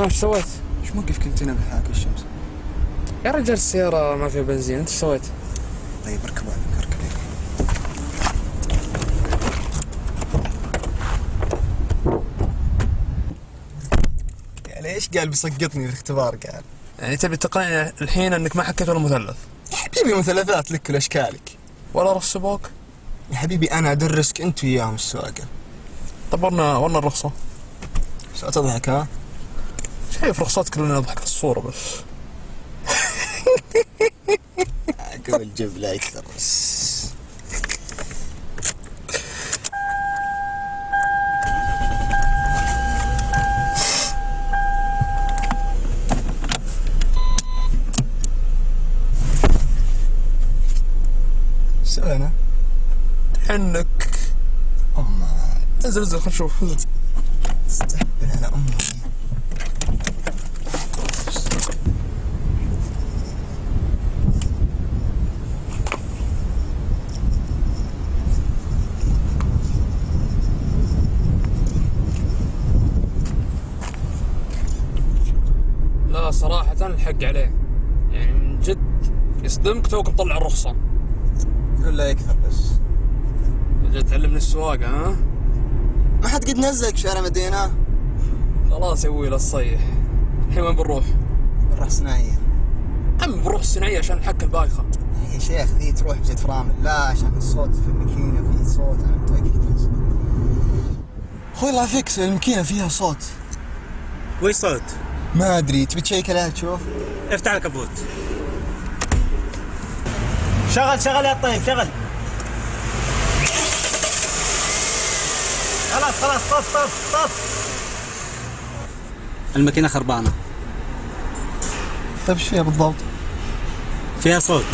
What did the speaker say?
ايش سويت؟ ايش موقفك انت هنا بالحاكي الشمس؟ يا رجال السيارة ما فيها بنزين، انت ايش سويت؟ طيب اركب هذا اركب. يا ليش قال بيسقطني في الاختبار قال؟ يعني تبي تقنعني الحين انك ما حكيت ولا مثلث؟ يا حبيبي مثلثات لك كل اشكالك. ولا رص سباق؟ يا حبيبي انا ادرسك انت وياهم السواقه. طب ورنا الرخصة. شو تضحك ها؟ شايف رخصتك لنا نضحك على الصورة بس. اقول جيب لا اكثر بس. سوينا عنك أما انزل خلينا نشوف. انزل. استهبل على أمي. لا صراحة الحق عليه، يعني من جد يصدمك توك مطلع الرخصة. قول لا يكثر بس. جاي تعلمني السواقة ها؟ ما حد قد نزلك شارع مدينة. خلاص يا ويل الصيح. الحين وين بنروح؟ نروح صناعية. عم بنروح الصناعية عشان نحك البايخة. يا شيخ ذي تروح بزيت فرامل، لا عشان الصوت في الماكينة في صوت أنا متأكد. أخوي الله يفكس الماكينة فيها صوت. وش صوت؟ ما أدري تبي تشيك عليها تشوف؟ افتح الكبوت. شغل يا طيب شغل. خلاص طف. الماكينة خربانة. طيب ايش فيها بالضبط؟ فيها صوت.